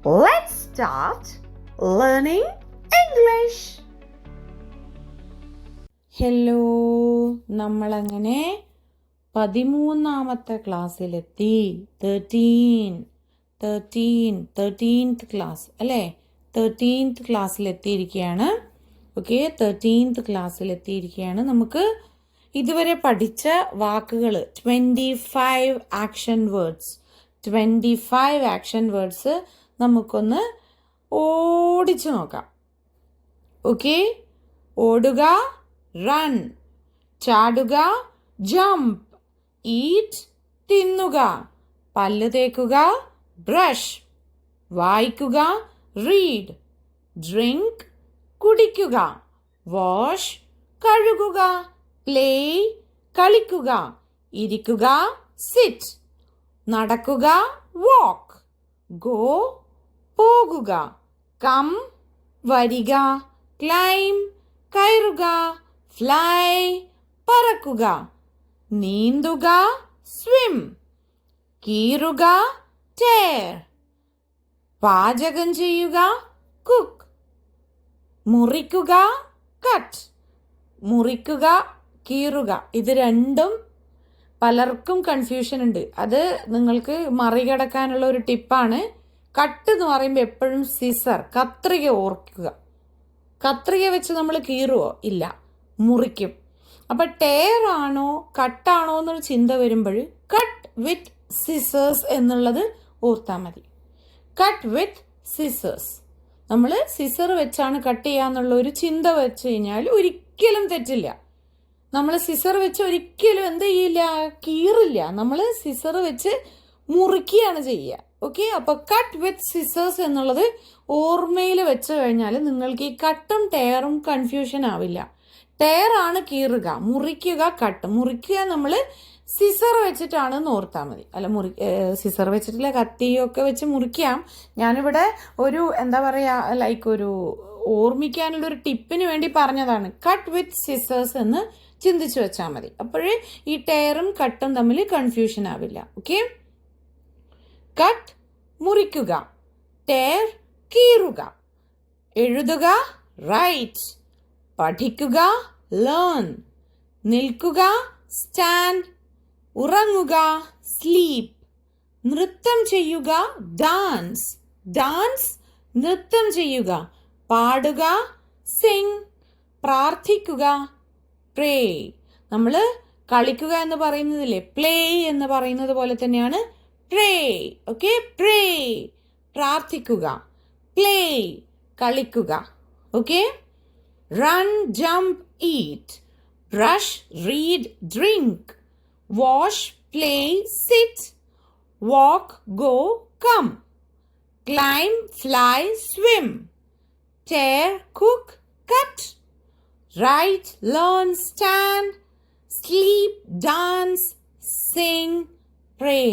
Let's start learning English. Hello, നമ്മളങ്ങനെ 13ാമത്തെ ക്ലാസ്സിലെത്തി. 13th class അല്ലേ? 13th ക്ലാസ്സിലെത്തിയിരിക്കുകയാണ്. Okay, 13th ക്ലാസ്സിലെത്തിയിരിക്കുകയാണ്. നമുക്ക് ഇതുവരെ പഠിച്ച വാക്കുകൾ 25 ആക്ഷൻ വേർഡ്സ് 25 ആക്ഷൻ വേർഡ്സ് നമുക്കൊന്ന് ഓടിച്ചു നോക്കാം. ഓക്കെ, ഓടുക റൺ, ചാടുക ജംപ്, ഈറ്റ് തിന്നുക, പല്ല് തേക്കുക ബ്രഷ്, വായിക്കുക റീഡ്, ഡ്രിങ്ക് കുടിക്കുക, വാഷ് കഴുകുക, പ്ലേ കളിക്കുക, ഇരിക്കുക സിറ്റ്, നടക്കുക വാക്ക്, ഗോ പോകുക, കം വരിക, ക്ലൈം കയറുക, ഫ്ലൈ പറക്കുക, നീന്തുക സ്വിം, കീറുക ടേർ, പാചകം ചെയ്യുക കുക്ക്, മുറിക്കുക കട്ട്. മുറിക്കുക കീറുക, ഇത് രണ്ടും പലർക്കും കൺഫ്യൂഷൻ ഉണ്ട്. അത് നിങ്ങൾക്ക് മറികടക്കാനുള്ള ഒരു ടിപ്പാണ്. കട്ട് എന്ന് പറയുമ്പോൾ എപ്പോഴും സിസർ, കത്രിക ഓർക്കുക. കത്രിക വെച്ച് നമ്മൾ കീറുവോ? ഇല്ല, മുറിക്കും. അപ്പം ടേർ ആണോ കട്ടാണോ എന്നൊരു ചിന്ത വരുമ്പോൾ കട്ട് വിത്ത് സിസേഴ്സ് എന്നുള്ളത് ഓർത്താൽ മതി. കട്ട് വിത്ത് സിസേഴ്സ്, നമ്മൾ സിസർ വെച്ചാണ് കട്ട് ചെയ്യാന്നുള്ള ഒരു ചിന്ത വെച്ച് കഴിഞ്ഞാൽ ഒരിക്കലും തെറ്റില്ല. നമ്മൾ സിസർ വെച്ച് ഒരിക്കലും എന്ത് ചെയ്യില്ല, കീറില്ല. നമ്മൾ സിസർ വെച്ച് മുറിക്കുകയാണ് ചെയ്യുക. ഓക്കെ, അപ്പോൾ കട്ട് വിത്ത് സിസേഴ്സ് എന്നുള്ളത് ഓർമ്മയിൽ വെച്ച് കഴിഞ്ഞാൽ നിങ്ങൾക്ക് ഈ കട്ടും ടയറും കൺഫ്യൂഷൻ ആവില്ല. ടയർ ആണ് കീറുക, മുറിക്കുക കട്ട്. മുറിക്കുക നമ്മൾ സിസർ വെച്ചിട്ടാണെന്ന് ഓർത്താൽ മതി. അല്ല, സിസർ വെച്ചിട്ടില്ല, കത്തിയൊക്കെ വെച്ച് മുറിക്കാം. ഞാനിവിടെ ഒരു എന്താ പറയുക, ലൈക്ക് ഒരു ഓർമ്മിക്കാനുള്ള ഒരു ടിപ്പിന് വേണ്ടി പറഞ്ഞതാണ്. കട്ട് വിത്ത് സിസേഴ്സ് എന്ന് ചിന്തിച്ചു വെച്ചാൽ മതി. അപ്പോഴേ ഈ ടയറും കട്ടും തമ്മിൽ കൺഫ്യൂഷൻ ആവില്ല. ഓക്കെ, കട്ട് മുറിക്കുക, ടയർ കീറുക, എഴുതുക റൈറ്റ്, പഠിക്കുക ലേൺ, നിൽക്കുക സ്റ്റാൻഡ്, ഉറങ്ങുക സ്ലീപ്പ്, നൃത്തം ചെയ്യുക ഡാൻസ്, ഡാൻസ് നൃത്തം ചെയ്യുക, പാടുക സിംഗ്, പ്രാർത്ഥിക്കുക പ്രേ. നമ്മൾ കളിക്കുക എന്ന് പറയുന്നതില്ലേ, പ്ലേ എന്ന് പറയുന്നത് പോലെ തന്നെയാണ് പ്രേ. ഓക്കെ, പ്രേ പ്രാർത്ഥിക്കുക, പ്ലേ കളിക്കുക. Okay, run jump eat, brush read drink, wash play sit, walk go come, climb fly swim, tear cook cut, write learn stand, sleep dance sing pray.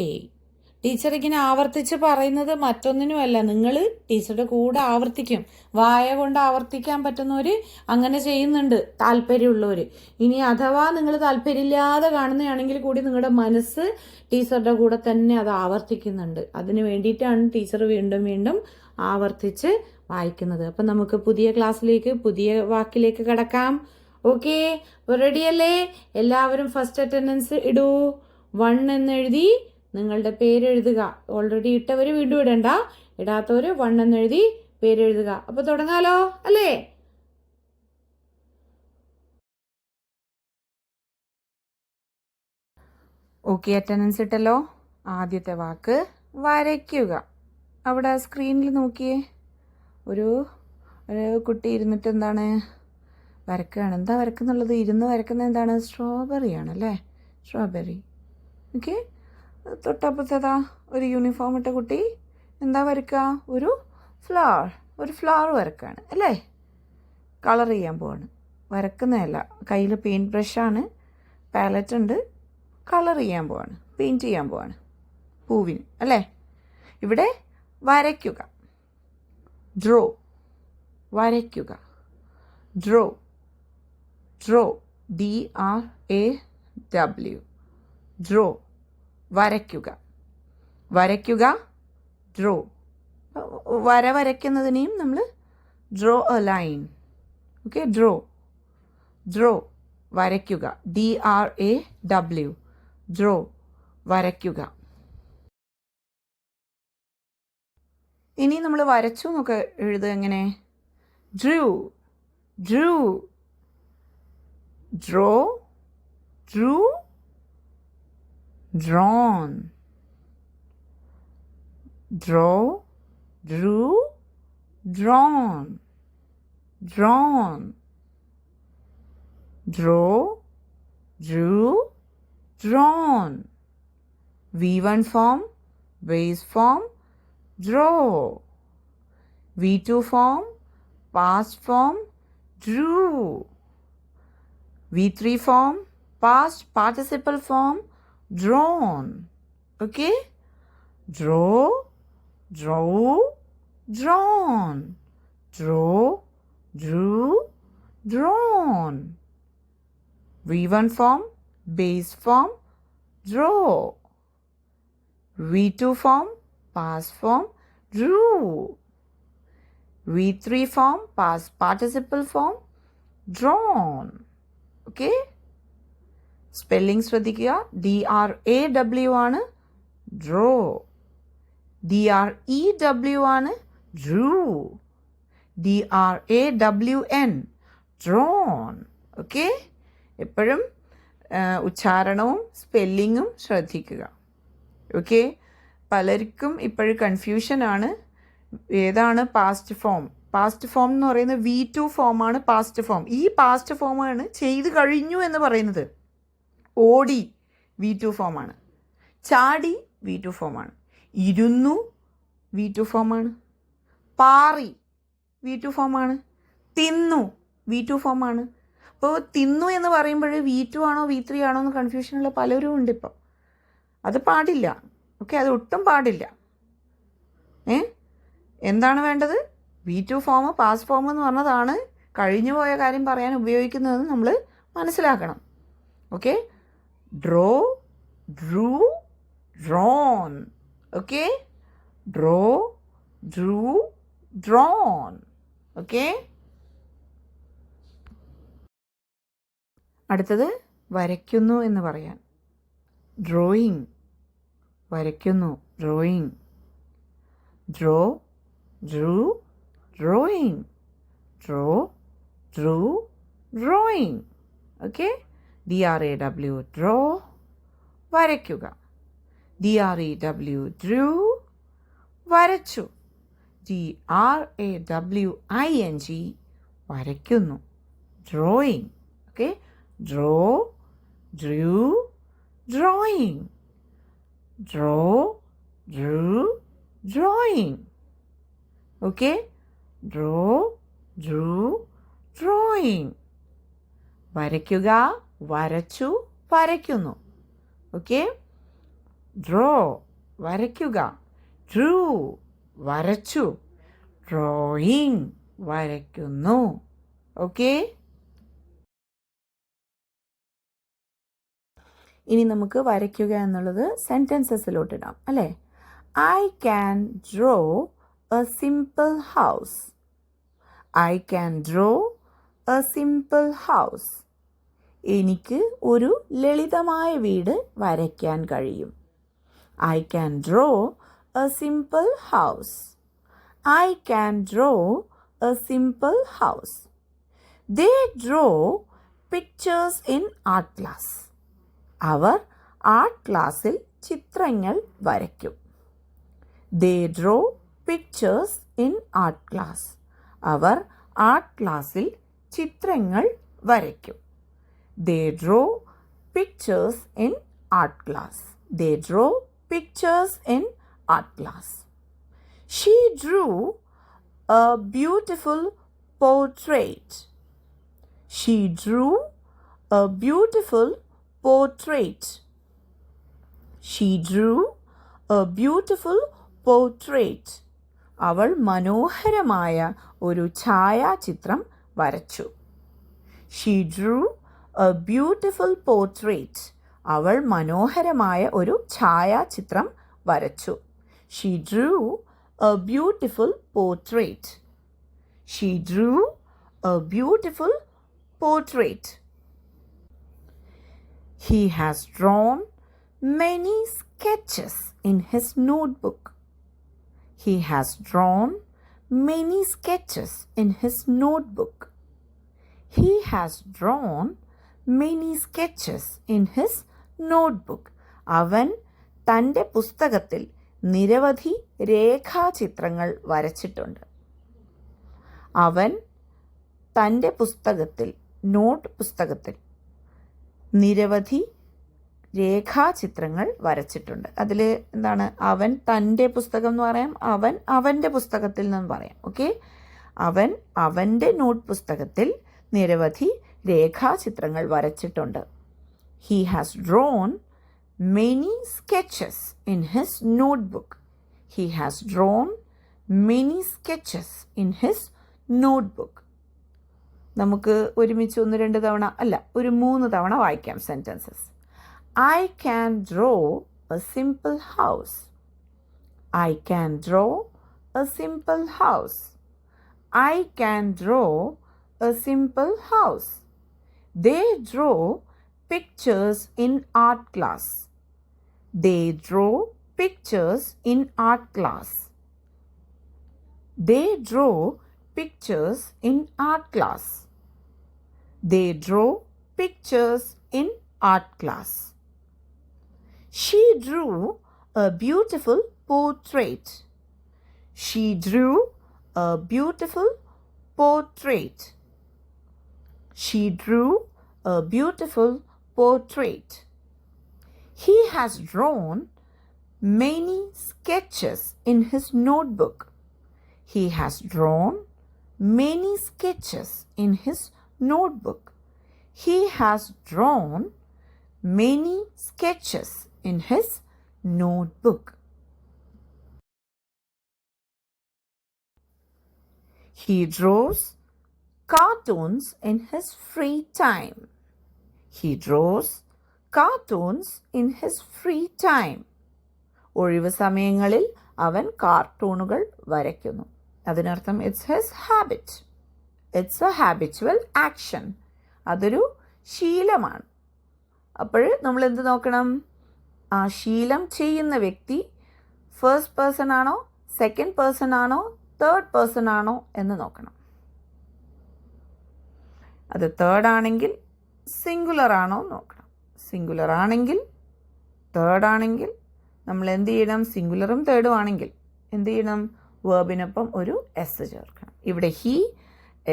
Teacher ഇങ്ങനെ ആവർത്തിച്ച് പറയുന്നത് മറ്റൊന്നിനുമല്ല, നിങ്ങൾ ടീച്ചറുടെ കൂടെ ആവർത്തിക്കും. വായ കൊണ്ട് ആവർത്തിക്കാൻ പറ്റുന്നവർ അങ്ങനെ ചെയ്യുന്നുണ്ട്, താല്പര്യമുള്ളവർ. ഇനി അഥവാ നിങ്ങൾ താല്പര്യമില്ലാതെ കാണുന്നതാണെങ്കിൽ കൂടി നിങ്ങളുടെ മനസ്സ് ടീച്ചറുടെ കൂടെ തന്നെ അത് ആവർത്തിക്കുന്നുണ്ട്. അതിന് വേണ്ടിയിട്ടാണ് ടീച്ചർ വീണ്ടും വീണ്ടും ആവർത്തിച്ച് വായിക്കുന്നത്. അപ്പം നമുക്ക് പുതിയ ക്ലാസ്സിലേക്ക്, പുതിയ വാക്കിലേക്ക് കടക്കാം. ഓക്കെ, റെഡിയല്ലേ? എല്ലാവരും ഫസ്റ്റ് അറ്റൻഡൻസ് ഇടൂ. 1 എന്നെഴുതി നിങ്ങളുടെ പേരെഴുതുക. ഓൾറെഡി ഇട്ടവർ വീണ്ടും ഇടണ്ട, ഇടാത്തവർ 1 എന്നെഴുതി പേരെഴുതുക. അപ്പൊ തുടങ്ങാലോ അല്ലേ? ഓക്കെ, അറ്റൻഡൻസ് ഇട്ടല്ലോ. ആദ്യത്തെ വാക്ക് വരയ്ക്കുക. അവിടെ സ്ക്രീനിൽ നോക്കിയേ, ഒരു കുട്ടി ഇരുന്നിട്ട് എന്താണ് വരക്കുകയാണ്. എന്താ വരക്കുന്നുള്ളത്? ഇരുന്ന് വരക്കുന്നത് എന്താണ്? സ്ട്രോബെറി ആണല്ലേ, സ്ട്രോബെറി. ഓക്കെ, തൊട്ടപ്പുറത്തേതാ ഒരു യൂണിഫോം ഇട്ട കുട്ടി എന്താ വരക്കുക? ഒരു ഫ്ലവർ വരക്കുകയാണ് അല്ലേ? കളർ ചെയ്യാൻ പോവാണ്, വരക്കുന്നതല്ല. കയ്യിൽ പെയിൻറ്റ് ബ്രഷാണ്, പാലറ്റ് ഉണ്ട്, കളർ ചെയ്യാൻ പോവാണ്, പെയിൻറ്റ് ചെയ്യാൻ പോവാണ് പൂവിന് അല്ലേ? ഇവിടെ വരയ്ക്കുക, ഡ്രോ, വരയ്ക്കുക, ഡ്രോ, DRAW, ഡ്രോ, വരയ്ക്കുക, വരയ്ക്കുക, ഡ്രോ, വര വരയ്ക്കുന്നതിനെയും നമ്മൾ draw A line. Okay, draw വരയ്ക്കുക. DRAW, ഡ്രോ വരയ്ക്കുക. ഇനി നമ്മൾ വരച്ചു എന്നൊക്കെ എഴുതുക എങ്ങനെ? drew, drew, draw, drew, drawn, draw, drew, drawn, drawn, draw, drew, drawn. V1 form, base form, draw. V2 form, past form, drew. V3 form, past participle form, drawn. Okay? Draw, drew, drawn. Draw, drew, drawn. V1 form, base form, draw. V2 form, past form, drew. V3 form, past participle form, drawn. Okay? Spelling ശ്രദ്ധിക്കുക. DRAW ആണ് draw. DREW ആണ് drew. DRAWN drawn. Okay, എപ്പോഴും ഉച്ചാരണവും സ്പെല്ലിങ്ങും ശ്രദ്ധിക്കുക. Okay, പലർക്കും ഇപ്പോഴും കൺഫ്യൂഷനാണ് ഏതാണ് past form. Past form എന്ന് പറയുന്നത് V2 ഫോമാണ് പാസ്റ്റ് ഫോം. ഈ പാസ്റ്റ് ഫോമാണ് ചെയ്ത് കഴിഞ്ഞു എന്ന് പറയുന്നത്. ഓടി V2 ഫോമാണ്. ചാടി V2 ഫോമാണ്. ഇരുന്നു V2 ഫോമാണ്. പാറി V2 ഫോമാണ്. തിന്നു V2 ഫോമാണ്. അപ്പോൾ തിന്നു എന്ന് പറയുമ്പോൾ V2 ആണോ V3 ആണോ എന്ന് കൺഫ്യൂഷനുള്ള പലരും ഉണ്ട് ഇപ്പോൾ. അത് പാടില്ല. ഓക്കെ, അത് ഒട്ടും പാടില്ല. എന്താണ് വേണ്ടത്? V2 ഫോം പാസ്റ്റ് ഫോം എന്ന് പറഞ്ഞതാണ് കഴിഞ്ഞു പോയ കാര്യം പറയാൻ ഉപയോഗിക്കുന്നതെന്ന് നമ്മൾ മനസ്സിലാക്കണം. Okay, draw, Drew, drone. Okay, draw, Drew, drone. Okay, അടുത്തത് വരയ്ക്കുന്നു എന്ന് പറയാൻ. ഡ്രോയിങ്, വരയ്ക്കുന്നു, drawing. Draw, Drew, drawing. Draw, drew, drawing. Okay? DRAW, draw, വരയ്ക്കുക. DREW, drew, വരച്ചു. DRAWING, വരയ്ക്കുന്നു, drawing. Okay? Draw, drew, drawing. Draw, drew, drawing. Okay? Draw, drew, drawing. വരയ്ക്കുക, വരച്ചു, വരയ്ക്കുന്നു. ഓക്കെ, ഡ്രോ വരയ്ക്കുക, ഡ്രൂ വരച്ചു, ഡ്രോയിങ് വരയ്ക്കുന്നു. ഓക്കെ, ഇനി നമുക്ക് വരയ്ക്കുക എന്നുള്ളത് സെൻറ്റൻസസിലോട്ടിടാം അല്ലേ. I can draw a simple house. I can draw a simple house. എനിക്ക് ഒരു ലളിതമായ വീട് വരയ്ക്കാൻ കഴിയും. I can draw a simple house. I can draw a simple house. They draw pictures in art class. അവർ ആർട്ട് ക്ലാസ്സിൽ ചിത്രങ്ങൾ വരയ്ക്കും. They draw pictures in art class. അവർ ആർട്ട് ക്ലാസ്സിൽ ചിത്രങ്ങൾ വരയ്ക്കും. They draw pictures in art class. They draw pictures in art class. She drew a beautiful portrait. She drew a beautiful portrait. She drew a beautiful portrait. അവൾ മനോഹരമായ ഒരു ഛായാചിത്രം വരച്ചു. She drew a beautiful portrait. അവൾ മനോഹരമായ ഒരു ഛായാചിത്രം വരച്ചു. She drew a beautiful portrait. She drew a beautiful portrait. He has drawn many sketches in his notebook. He has drawn many sketches in his notebook. He has drawn many sketches in his notebook. അവൻ തൻ്റെ പുസ്തകത്തിൽ നിരവധി രേഖാചിത്രങ്ങൾ വരച്ചിട്ടുണ്ട്. അവൻ തൻ്റെ പുസ്തകത്തിൽ പുസ്തകത്തിൽ നിരവധി രേഖാചിത്രങ്ങൾ വരച്ചിട്ടുണ്ട്. അതിൽ എന്താണ് അവൻ തൻ്റെ പുസ്തകം എന്ന് പറയാം, അവൻ അവൻ്റെ പുസ്തകത്തിൽ നിന്ന് പറയാം. ഓക്കെ, അവൻ അവൻ്റെ പുസ്തകത്തിൽ നിരവധി രേഖാചിത്രങ്ങൾ വരച്ചിട്ടുണ്ട്. He has drawn many sketches in his notebook. He has drawn many sketches in his notebook. നമുക്ക് ഒരുമിച്ച് 1-2 തവണ അല്ല, ഒരു 3 തവണ വായിക്കാം sentences. I can draw a simple house. I can draw a simple house. I can draw a simple house. They draw pictures in art class. They draw pictures in art class. They draw pictures in art class. They draw pictures in art class. She drew a beautiful portrait. She drew a beautiful portrait. She drew a beautiful portrait. He has drawn many sketches in his notebook. He has drawn many sketches in his notebook. He has drawn many sketches in his notebook. He draws cartoons in his free time. He draws cartoons in his free time. ഒഴിവ് സമയങ്ങളിൽ അവൻ കാർട്ടൂണുകൾ വരയ്ക്കുന്നു. അതിനർത്ഥം it's his habit. It's A habitual action. അതൊരു ശീലമാണ്. അപ്പോൾ നമ്മൾ എന്ത് നോക്കണം? ആ ശീലം ചെയ്യുന്ന വ്യക്തി ഫസ്റ്റ് പേഴ്സൺ ആണോ, സെക്കൻഡ് പേഴ്സൺ ആണോ, തേർഡ് പേഴ്സൺ ആണോ എന്ന് നോക്കണം. അത് തേർഡ് ആണെങ്കിൽ സിംഗുലർ ആണോ നോക്കണം. സിംഗുലർ ആണെങ്കിൽ, തേർഡ് ആണെങ്കിൽ നമ്മൾ എന്ത് ചെയ്യണം? സിംഗുലറും തേർഡും ആണെങ്കിൽ എന്ത് ചെയ്യണം? വേർബിനൊപ്പം ഒരു എസ് ചേർക്കണം. ഇവിടെ he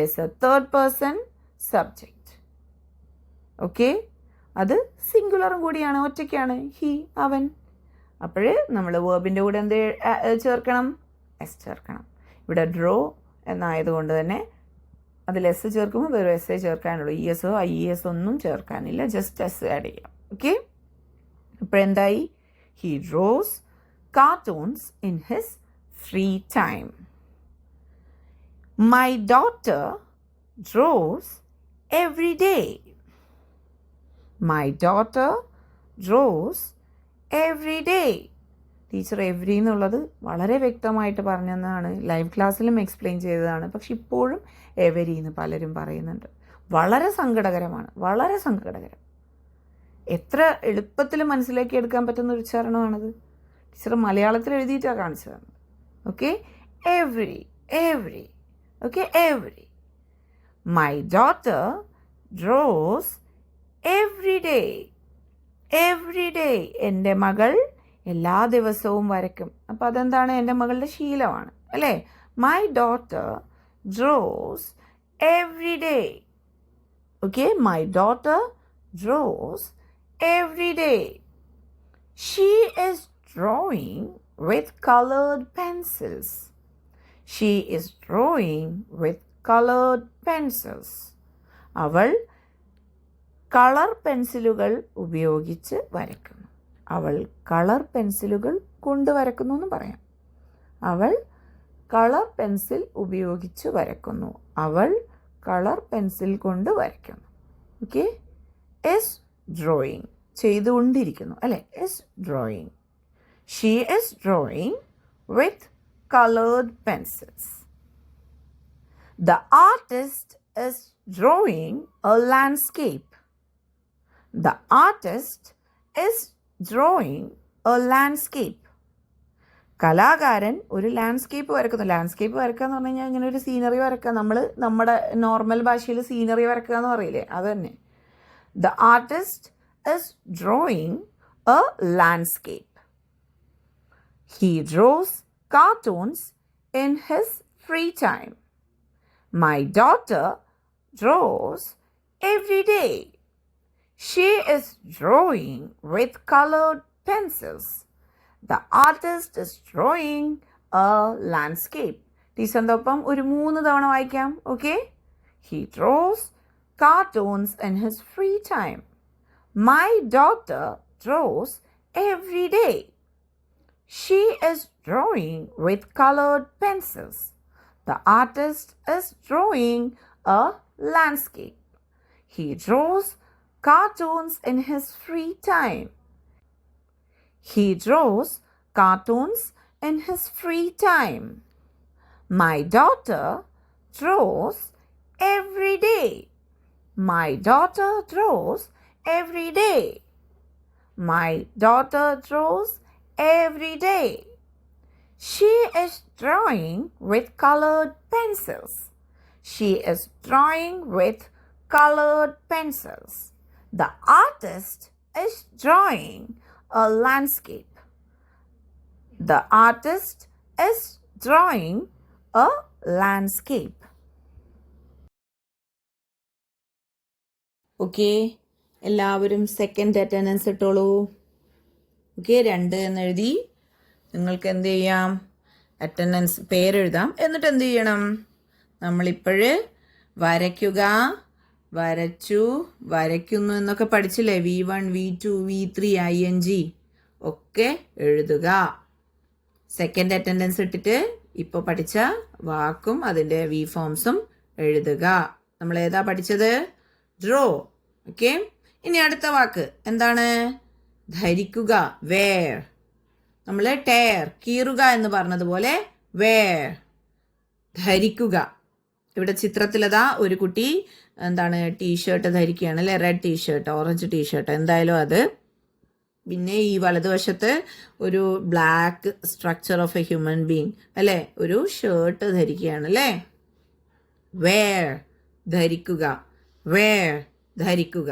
is A third person subject. Okay, അത് സിംഗുലറും കൂടിയാണ്, ഒറ്റയ്ക്കാണ്. ഹി അവൻ. അപ്പോൾ നമ്മൾ വേർബിൻ്റെ കൂടെ എന്ത് ചേർക്കണം? എസ് ചേർക്കണം. ഇവിടെ ഡ്രോ എന്നായതുകൊണ്ട് തന്നെ അതിൽ എസ് ചേർക്കുമ്പോൾ വെറും എസ് ചേർക്കാനുള്ളൂ. ഇ എസോ ഐ ഇ എസ് ഒന്നും ചേർക്കാനില്ല, ജസ്റ്റ് എസ് ആഡ് ചെയ്യാം. ഓക്കെ, അപ്പോഴെന്തായി? He draws cartoons in his free time. My daughter draws every day. My daughter draws every day. Teacher every എന്നുള്ളത് വളരെ വ്യക്തമായിട്ട് പറഞ്ഞതാണ്, ലൈവ് ക്ലാസ്സിലും എക്സ്പ്ലെയിൻ ചെയ്തതാണ്. പക്ഷെ ഇപ്പോഴും എവരി എന്ന് പലരും പറയുന്നുണ്ട്. വളരെ സങ്കടകരമാണ്, വളരെ സങ്കടകരം. എത്ര എളുപ്പത്തിൽ മനസ്സിലാക്കി എടുക്കാൻ പറ്റുന്ന ഒരു ഉച്ചാരണമാണത്. ടീച്ചർ മലയാളത്തിൽ എഴുതിയിട്ടാണ് കാണിച്ചു തന്നത്. Okay, every every. Okay, every. My daughter draws every day. Every day. എൻ്റെ മകൾ എല്ലാ ദിവസവും വരയ്ക്കും. അപ്പോൾ അതെന്താണ്? എൻ്റെ മകളുടെ ശീലമാണ് അല്ലേ? My daughter draws every day. Okay, my daughter draws every day. She is drawing with colored pencils. She is drawing with colored pencils. അവൾ കളർ പെൻസിലുകൾ ഉപയോഗിച്ച് വരയ്ക്കുന്നു. അവൾ കളർ പെൻസിലുകൾ കൊണ്ട് വരയ്ക്കുന്നു എന്ന് പറയാം. അവൾ കളർ പെൻസിൽ ഉപയോഗിച്ച് വരയ്ക്കുന്നു. അവൾ കളർ പെൻസിൽ കൊണ്ട് വരയ്ക്കുന്നു. ഓക്കെ, ഇസ് ഡ്രോയിങ് ചെയ്തുകൊണ്ടിരിക്കുന്നു അല്ലേ? Is drawing. She is drawing with colored pencils. The artist is drawing a landscape. The artist is drawing a landscape. കലാകാരൻ ഒരു ലാൻഡ്സ്കേപ്പ് വരക്കുന്നു. ലാൻഡ്സ്കേപ്പ് വരക്കുക എന്ന് പറഞ്ഞു കഴിഞ്ഞാൽ ഇങ്ങനെ ഒരു സീനറി വരക്കുക. നമ്മൾ നമ്മുടെ നോർമൽ ഭാഷയിൽ സീനറി വരക്കുക എന്ന് പറയില്ലേ, അത് തന്നെ. The artist is drawing A landscape. He draws cartoons in his free time. My daughter draws every day. She is drawing with coloured pencils. The artist is drawing a landscape. ടീച്ചറിൻ്റെ ഒപ്പം ഒരു 3 തവണ വായിക്കാം. Okay. He draws cartoons in his free time. My daughter draws every day. She is drawing with colored pencils. The artist is drawing a landscape. He draws cartoons in his free time. He draws cartoons in his free time. My daughter draws every day. My daughter draws every day. My daughter draws every day. She is drawing with colored pencils. She is drawing with colored pencils. The artist is drawing a landscape. The artist is drawing a landscape. Okay, എല്ലാവരും second attendance ഇട്ടോളൂ. Okay, 2 എന്നെഴുതി. നിങ്ങൾക്ക് എന്ത് ചെയ്യാം, attendance പേരെഴുതാം. എന്നിട്ട് എന്ത് ചെയ്യണം, നമ്മളിപ്പോഴ് വരയ്ക്കുക, വരച്ചു, വരയ്ക്കുന്നു എന്നൊക്കെ പഠിച്ചില്ലേ. V1, V2, V3, ING ഒക്കെ എഴുതുക. സെക്കൻഡ് അറ്റൻഡൻസ് ഇട്ടിട്ട് ഇപ്പോൾ പഠിച്ച വാക്കും അതിൻ്റെ V ഫോംസും എഴുതുക. നമ്മൾ ഏതാ പഠിച്ചത്? ഡ്രോ. ഓക്കെ. ഇനി അടുത്ത വാക്ക് എന്താണ്? ധരിക്കുക. വേർ. നമ്മൾ ടേർ, കീറുക എന്ന് പറഞ്ഞതുപോലെ വേർ, ധരിക്കുക. ഇവിടെ ചിത്രത്തിലതാ ഒരു കുട്ടി എന്താണ് ടീഷർട്ട് ധരിക്കുകയാണ് അല്ലേ, റെഡ് ടീഷർട്ട്, ഓറഞ്ച് ടീഷർട്ട്, എന്തായാലും അത്. പിന്നെ ഈ വലതുവശത്ത് ഒരു black structure of A human being അല്ലേ, ഒരു ഷർട്ട് ധരിക്കുകയാണ് അല്ലേ. വേർ, ധരിക്കുക. വേർ, ധരിക്കുക.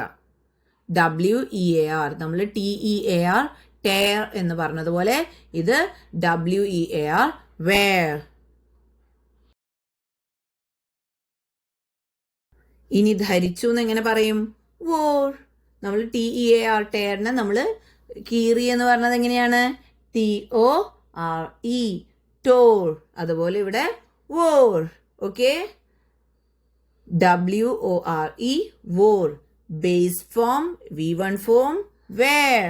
WEAR, നമ്മൾ TEAR, ടേർ എന്ന് പറഞ്ഞതുപോലെ ഇത് WEAR, വേർ. ഇനി ധരിച്ചു എന്ന് എങ്ങനെ പറയും? വോർ. നമ്മൾ TEAR, ടേറിനെ നമ്മൾ കീറി എന്ന് പറഞ്ഞത് എങ്ങനെയാണ്? TORE, Tor. അതുപോലെ ഇവിടെ war. Okay. WORE, war. Base form V1 form where,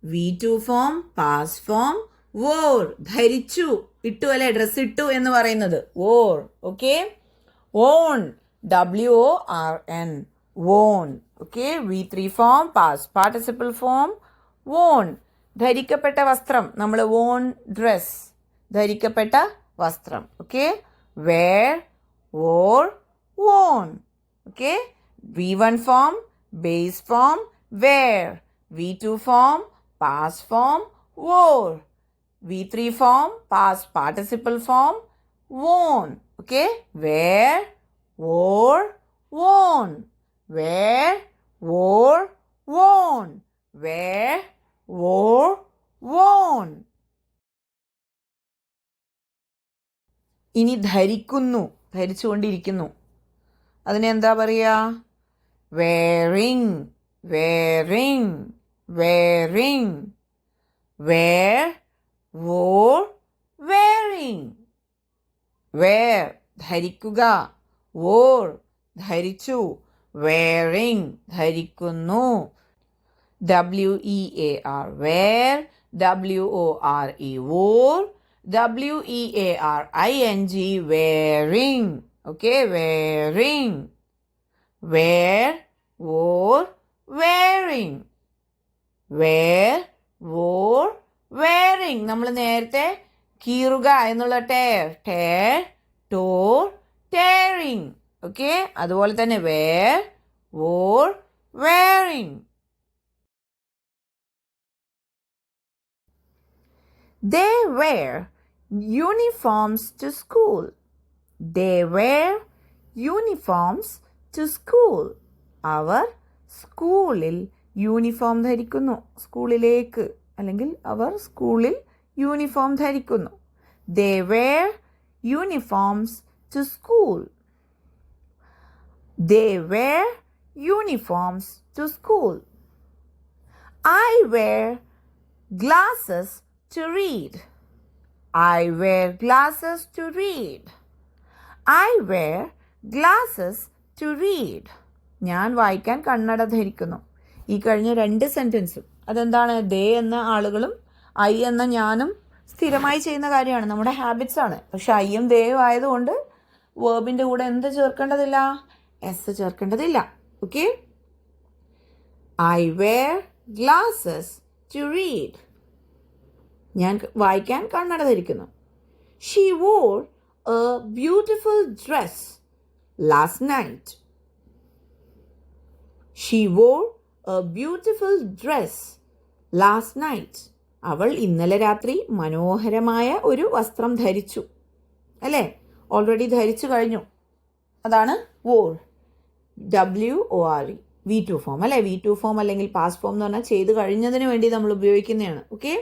V2 form past form war. ധരിച്ചു, ഇട്ടു അല്ലെ, ഡ്രസ് ഇട്ടു എന്ന് പറയുന്നത് war. Okay. On, WORN, von. Okay. V3 form past participle form von. ധരിക്കപ്പെട്ട വസ്ത്രം, നമ്മൾ വോൺ ഡ്രസ്, ധരിക്കപ്പെട്ട വസ്ത്രം. Okay. Where, wore, von. Okay. V1 form base form where, V2 form past form war, V3 form past participle form von. Okay. Where, wore, worn. Wear, wore, worn. Wear, wore, worn. ഇനി ധരിക്കുന്നു, ധരിച്ചുകൊണ്ടിരിക്കുന്നു. അതിനെന്താ പറയുക? wearing, wearing, wearing. wear, wore, wearing. wear, ധരിക്കുക. wore, ധരിച്ചു. wearing, ധരിക്കുന്നു. WEAR, wear. WORE, wore. WEARING, wearing. Okay, wearing. wear, wore, wearing. wear, wore, wearing. നമ്മൾ നേരത്തെ കീറുക എന്നുള്ള tear, tore, tearing. ഓക്കെ, അതുപോലെ തന്നെ wear, wore, wearing. They wear uniforms to school. They wear uniforms to school. അവർ സ്കൂളിൽ uniform ധരിക്കുന്നു. സ്കൂളിലേക്ക് അല്ലെങ്കിൽ അവർ സ്കൂളിൽ യൂണിഫോം ധരിക്കുന്നു. They wear uniforms to school. They wear uniforms to school. I wear glasses to read. I wear glasses to read. I wear glasses to read. ഞാൻ വായിക്കാൻ കണ്ണട ധരിക്കുന്നു. ഈ കഴിഞ്ഞ 2 സെൻറ്റൻസും അതെന്താണ്? ദേ എന്ന ആളുകളും ഐ എന്ന ഞാനും സ്ഥിരമായി ചെയ്യുന്ന കാര്യമാണ്, നമ്മുടെ ഹാബിറ്റ്സ് ആണ്. പക്ഷെ ഐയും ദേയും ആയതുകൊണ്ട് വേർബിൻ്റെ കൂടെ എന്ത് ചേർക്കേണ്ടതില്ല? എസ് ചേർക്കേണ്ടതില്ല. Okay, I wear glasses to read. ഞാൻ വായിക്കാൻ കണ്ണട ധരിക്കുന്നു. She wore a beautiful dress last night. She wore a beautiful dress last night. അവൾ ഇന്നലെ രാത്രി മനോഹരമായ ഒരു വസ്ത്രം ധരിച്ചു. അല്ലേ, ഓൾറെഡി ധരിച്ചു കഴിഞ്ഞു. അതാണ് വോർ, WORE, V2 ഫോം അല്ലേ. V2 ഫോം അല്ലെങ്കിൽ പാസ്റ്റ് ഫോം എന്ന് പറഞ്ഞാൽ ചെയ്ത് കഴിഞ്ഞതിന് വേണ്ടി നമ്മൾ ഉപയോഗിക്കുന്നതാണ്. Okay,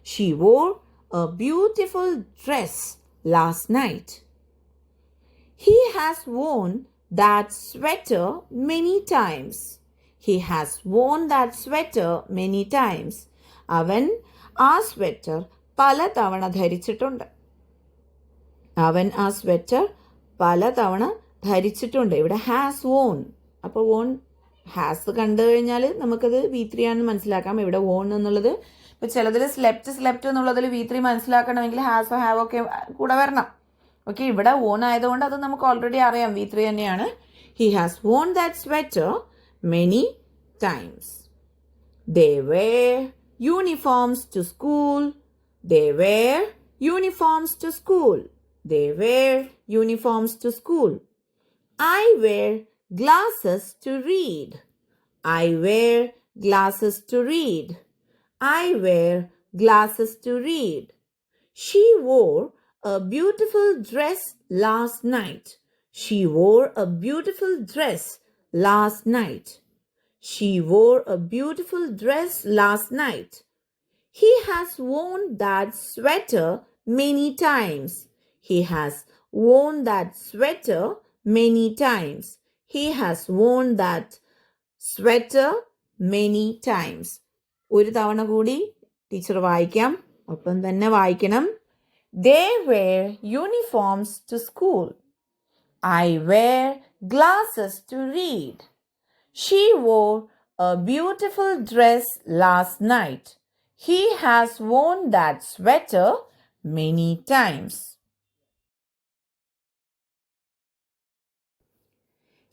she wore a beautiful dress last night. He has von that sweater many times. He has worn that sweater many times. അവൻ ആ സ്വെറ്റർ പലതവണ ധരിച്ചിട്ടുണ്ട്. അവൻ ആ സ്വെറ്റർ പലതവണ ധരിച്ചിട്ടുണ്ട്. ഇവിടെ ഹാസ് വോൺ. അപ്പോൾ വോൺ ഹാസ് കണ്ടു കഴിഞ്ഞാൽ നമുക്കത് V3 ആണെന്ന് മനസ്സിലാക്കാം. ഇവിടെ വോൺ എന്നുള്ളത് ഇപ്പോൾ ചിലതിൽ സ്ലെപ്റ്റ് എന്നുള്ളതിൽ V3 മനസ്സിലാക്കണമെങ്കിൽ ഹാസോ ഹാവോ ഒക്കെ കൂടെ വരണം. ഓക്കെ, ഇവിടെ വോൺ ആയതുകൊണ്ട് അത് നമുക്ക് ഓൾറെഡി അറിയാം, V3 തന്നെയാണ്. He has worn that sweater many times. They wear uniforms to school. They wear uniforms to school. They wear uniforms to school. I wear glasses to read. I wear glasses to read. I wear glasses to read. She wore a beautiful dress last night. She wore a beautiful dress last night. She wore a beautiful dress last night. He has worn that sweater many times. He has worn that sweater many times. He has worn that sweater many times. ഒരു തവണ കൂടി teacher വായിക്കാം, ഒപ്പം തന്നെ വായിക്കണം. They wear uniforms to school. I wear glasses to read. She wore a beautiful dress last night. He has worn that sweater many times.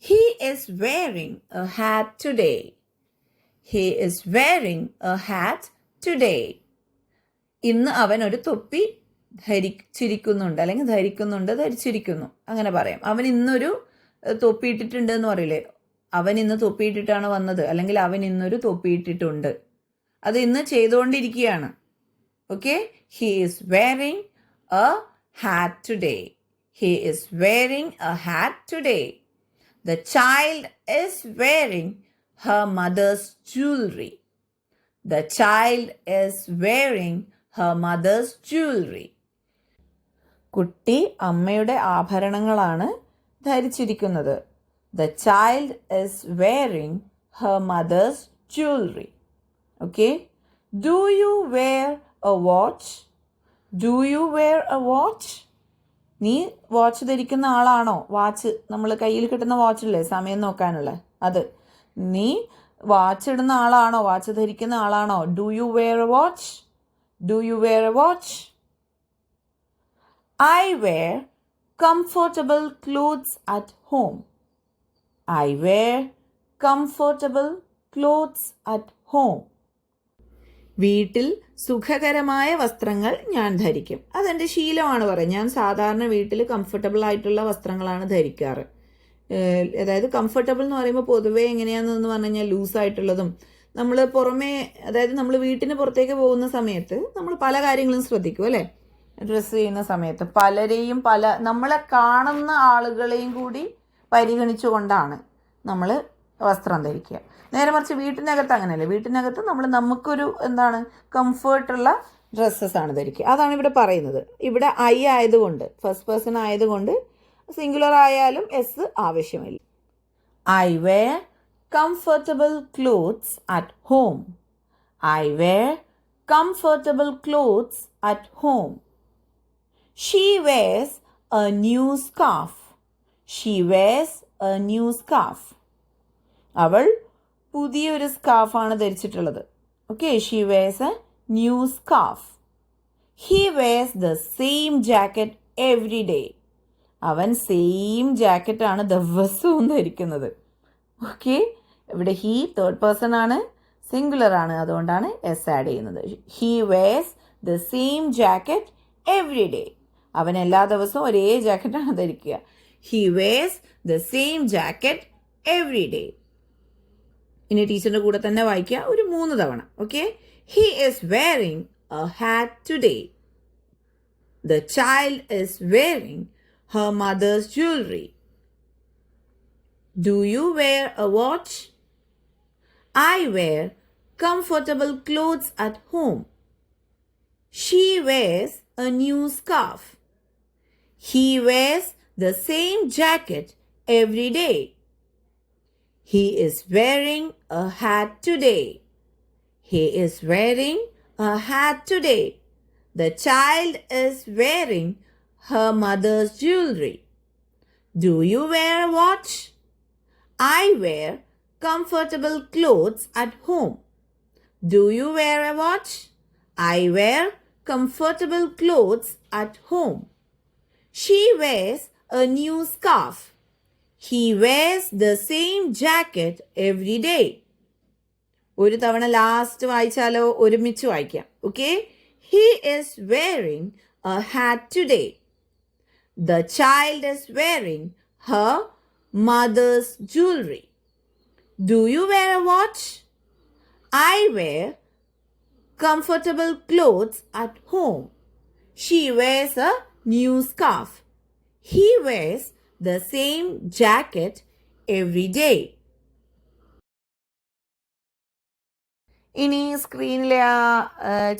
He is wearing a hat today. He is wearing a hat today. ഇന്ന് അവൻ ഒരു തൊപ്പി ധരിച്ചിരിക്കുന്നുണ്ട്, അല്ലെങ്കിൽ ധരിച്ചിരിക്കുന്നു, അങ്ങനെ പറയാം. അവൻ ഇന്നൊരു തൊപ്പി ഇട്ടിട്ടുണ്ട് എന്ന് പറയില്ലേ, അവൻ ഇന്ന് തൊപ്പിയിട്ടിട്ടാണ് വന്നത്, അല്ലെങ്കിൽ അവൻ ഇന്നൊരു തൊപ്പിയിട്ടിട്ടുണ്ട്, അത് ഇന്ന് ചെയ്തുകൊണ്ടിരിക്കുകയാണ്. Okay, he is wearing a hat today. He is wearing a hat today. The child is wearing her mother's jewellery. The child is wearing her mother's jewellery. കുട്ടി അമ്മയുടെ ആഭരണങ്ങളാണ് ധരിച്ചിരിക്കുന്നത്. The child is wearing her mother's jewelry. Okay? Do you wear a watch? Do you wear a watch? നീ watch ധരിക്കുന്ന ആളാണോ? Watch നമ്മൾ കയ്യിൽ കിട്ടുന്ന വാച്ചില്ലേ, സമയം നോക്കാനുള്ള, അത്. നീ വാച്ച് ഇടുന്ന ആളാണോ? വാച്ച് ധരിക്കുന്ന ആളാണോ? Do you wear a watch? Do you wear a watch? I wear comfortable clothes at home. I wear comfortable clothes at home. വീട്ടിൽ സുഖകരമായ വസ്ത്രങ്ങൾ ഞാൻ ധരിക്കും. അതെൻ്റെ ശീലമാണ് പറയുന്നത്. ഞാൻ സാധാരണ വീട്ടിൽ കംഫർട്ടബിൾ ആയിട്ടുള്ള വസ്ത്രങ്ങളാണ് ധരിക്കാറ്. അതായത് കംഫർട്ടബിൾ എന്ന് പറയുമ്പോൾ പൊതുവേ എങ്ങനെയാണെന്ന് പറഞ്ഞു കഴിഞ്ഞാൽ ലൂസായിട്ടുള്ളതും, നമ്മൾ പുറമേ, അതായത് നമ്മൾ വീട്ടിന് പുറത്തേക്ക് പോകുന്ന സമയത്ത് നമ്മൾ പല കാര്യങ്ങളും ശ്രദ്ധിക്കും അല്ലേ. ഡ്രസ്സ് ചെയ്യുന്ന സമയത്ത് പലരെയും നമ്മളെ കാണുന്ന ആളുകളെയും കൂടി പരിഗണിച്ചുകൊണ്ടാണ് നമ്മൾ വസ്ത്രം ധരിക്കുക. നേരെ മറിച്ച് വീട്ടിനകത്ത് അങ്ങനെയല്ലേ. വീട്ടിനകത്ത് നമുക്കൊരു കംഫേർട്ടുള്ള ഡ്രസ്സസ് ആണ് ധരിക്കുക. അതാണ് ഇവിടെ പറയുന്നത്. ഇവിടെ ഐ ആയതുകൊണ്ട്, ഫസ്റ്റ് പേഴ്സൺ ആയതുകൊണ്ട് സിംഗുലർ ആയാലും എസ് ആവശ്യമില്ല. I wear comfortable clothes at home. I wear comfortable clothes at home. She wears a new scarf. She wears a new scarf. അവൾ പുതിയൊരു സ്കാർഫാണ് ധരിച്ചിട്ടുള്ളത്. Okay, she wears a new scarf. He wears the same jacket every day. അവൻ same ജാക്കറ്റാണ് ദിവസവും ധരിക്കുന്നത്. Okay, ഇവിടെ he third person ആണ്, സിംഗുലർ ആണ്, അതുകൊണ്ടാണ് എസ് ആഡ് ചെയ്യുന്നത്. He wears the same jacket every day. അവൻ എല്ലാ ദിവസവും ഒരേ ജാക്കറ്റാണ് ധരിക്കുക. He wears the same jacket every day. ഇനി ടീച്ചറിൻ്റെ കൂടെ തന്നെ വായിക്കുക ഒരു 3 തവണ. Okay, he is wearing a hat today. The child is wearing her mother's jewelry. Do you wear a watch? I wear comfortable clothes at home. She wears a new scarf. He wears the same jacket every day. He is wearing a hat today. He is wearing a hat today. The child is wearing her mother's jewelry. Do you wear a watch? I wear comfortable clothes at home. Do you wear a watch? I wear comfortable clothes at home. She wears a new scarf. He wears the same jacket every day. ഒരു തവണ last വായിച്ചാലോ, ഒരുമിച്ച് വായിക്കാം. Okay, he is wearing a hat today. The child is wearing her mother's jewelry. Do you wear a watch? I wear comfortable clothes at home. She wears a new scarf. He wears the same jacket every day. ഇനി സ്ക്രീനിലെ ആ